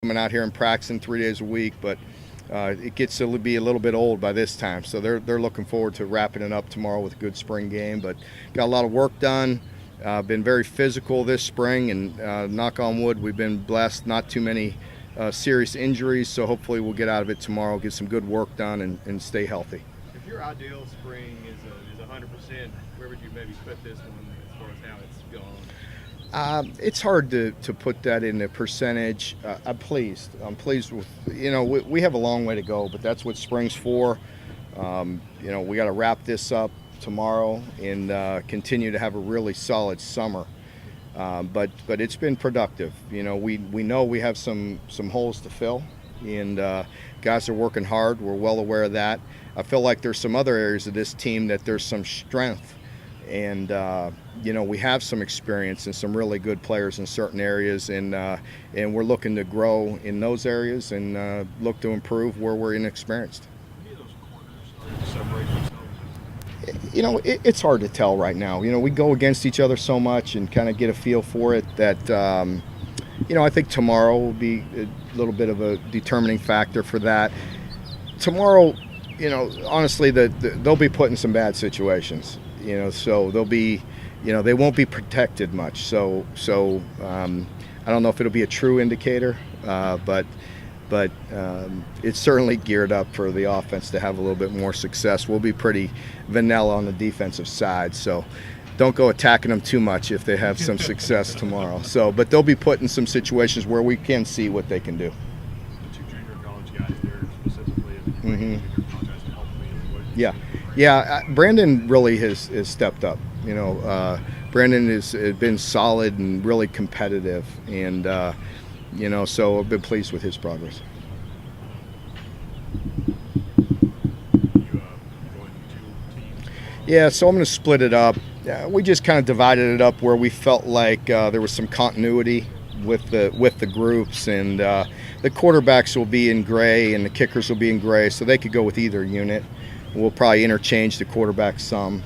coming out here and practicing 3 days a week, but it gets to be a little bit old by this time. So they're looking forward to wrapping it up tomorrow with a good spring game. But got a lot of work done. Been very physical this spring, and knock on wood, we've been blessed. Not too many serious injuries, so hopefully we'll get out of it tomorrow, get some good work done, and stay healthy. If your ideal spring is 100%, where would you maybe put this one as far as how it's gone? It's hard to put that in a percentage. I'm pleased. I'm pleased with, we have a long way to go, but that's what spring's for. We got to wrap this up tomorrow and continue to have a really solid summer. But it's been productive. We know we have some holes to fill, and guys are working hard. We're well aware of that. I feel like there's some other areas of this team that there's some strength, and we have some experience and some really good players in certain areas, and we're looking to grow in those areas and look to improve where we're inexperienced. It's hard to tell right now. We go against each other so much and kind of get a feel for it that, I think tomorrow will be a little bit of a determining factor for that. Tomorrow, honestly, they'll be put in some bad situations, so they'll be, they won't be protected much. So I don't know if it'll be a true indicator, but it's certainly geared up for the offense to have a little bit more success. We'll be pretty vanilla on the defensive side, so don't go attacking them too much if they have some success tomorrow. But they'll be put in some situations where we can see what they can do. The two junior college guys there specifically, junior college guys to help me. Yeah. Brandon really has stepped up. Brandon has been solid and really competitive, and so I've been pleased with his progress. Yeah, so I'm going to split it up. We just kind of divided it up where we felt like there was some continuity with the groups, and the quarterbacks will be in gray and the kickers will be in gray, so they could go with either unit. We'll probably interchange the quarterbacks some,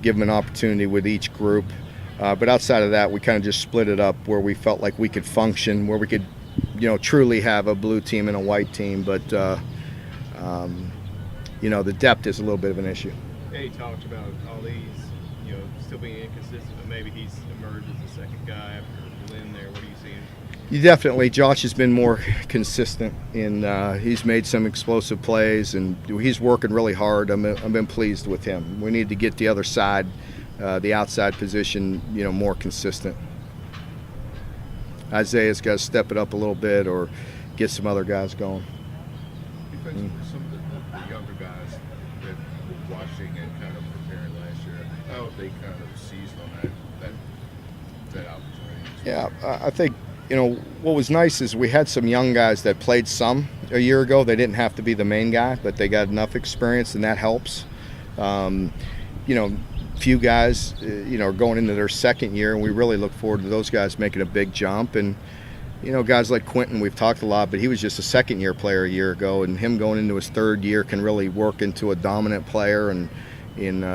give them an opportunity with each group. But outside of that, we kind of just split it up where we felt like we could function, where we could, truly have a blue team and a white team. But, the depth is a little bit of an issue. Yeah, he talked about all these, still being inconsistent, but maybe he's emerged as the second guy after Lynn there. What are you seeing? Definitely. Josh has been more consistent, and he's made some explosive plays, and he's working really hard. I've been pleased with him. We need to get the other side, the outside position, more consistent. Isaiah's got to step it up a little bit or get some other guys going. Defensively, some of the younger guys that were watching and kind of preparing last year, how they kind of seized on that opportunity? Yeah, I think, what was nice is we had some young guys that played some a year ago. They didn't have to be the main guy, but they got enough experience, and that helps. Few guys, are going into their second year, and we really look forward to those guys making a big jump. And, guys like Quentin, we've talked a lot, but he was just a second-year player a year ago, and him going into his third year can really work into a dominant player, and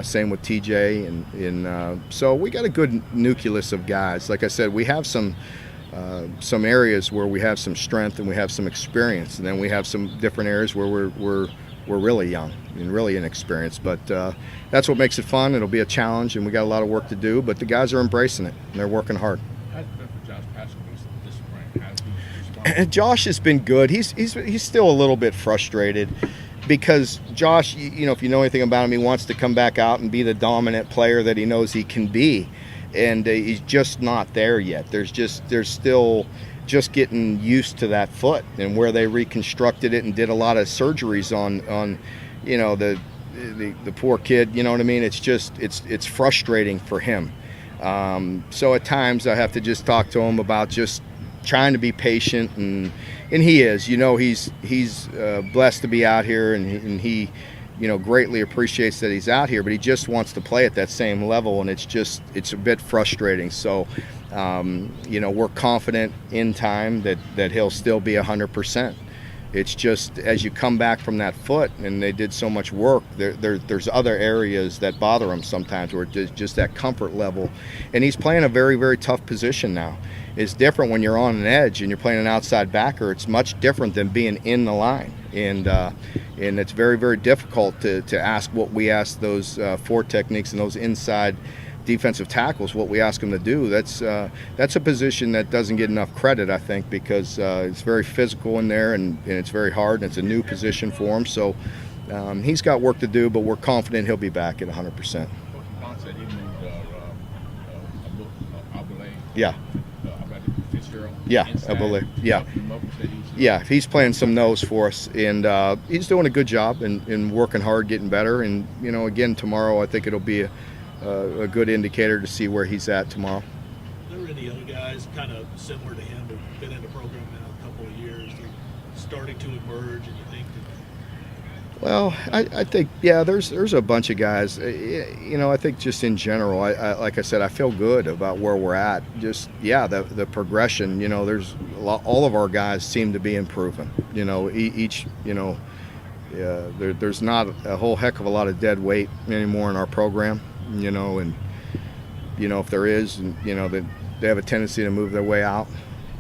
same with TJ. And so we got a good nucleus of guys. Like I said, we have some areas where we have some strength and we have some experience, and then we have some different areas where we're really young and really inexperienced, but that's what makes it fun. It'll be a challenge, and we got a lot of work to do, but the guys are embracing it and they're working hard. How's it been for Josh Paschal this spring? How's he responded? Josh has been good. He's still a little bit frustrated because Josh, if you know anything about him, he wants to come back out and be the dominant player that he knows he can be, and he's just not there yet. There's still just getting used to that foot, and where they reconstructed it and did a lot of surgeries on the poor kid. You know what I mean? It's just it's frustrating for him. So at times I have to just talk to him about just trying to be patient, and he is. He's blessed to be out here, and he greatly appreciates that he's out here, but he just wants to play at that same level, and it's a bit frustrating. So we're confident in time that he'll still be 100%. It's just as you come back from that foot, and they did so much work, there's other areas that bother him sometimes, where it's just that comfort level. And he's playing a very, very tough position now. It's different when you're on an edge and you're playing an outside backer. It's much different than being in the line. And it's very, very difficult to ask what we ask those four techniques and those inside defensive tackles, what we ask them to do. That's a position that doesn't get enough credit, I think, because it's very physical in there, and it's very hard, and it's a new position for him. So he's got work to do, but we're confident he'll be back at 100%. Said he moved Yeah. Fitzgerald. Yeah, I believe. Yeah. Yeah, he's playing some nose for us, and he's doing a good job and working hard, getting better. And again, tomorrow I think it'll be a good indicator to see where he's at tomorrow. Are there any other guys kind of similar to him who've been in the program now a couple of years, starting to emerge, and you think that? Well, I think, yeah, there's a bunch of guys. I think just in general, I like I said, I feel good about where we're at. Just, yeah, the progression. There's all of our guys seem to be improving. Each, there's not a whole heck of a lot of dead weight anymore in our program. And if there is, they have a tendency to move their way out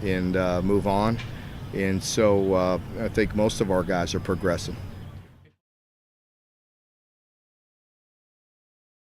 and move on. And so I think most of our guys are progressing.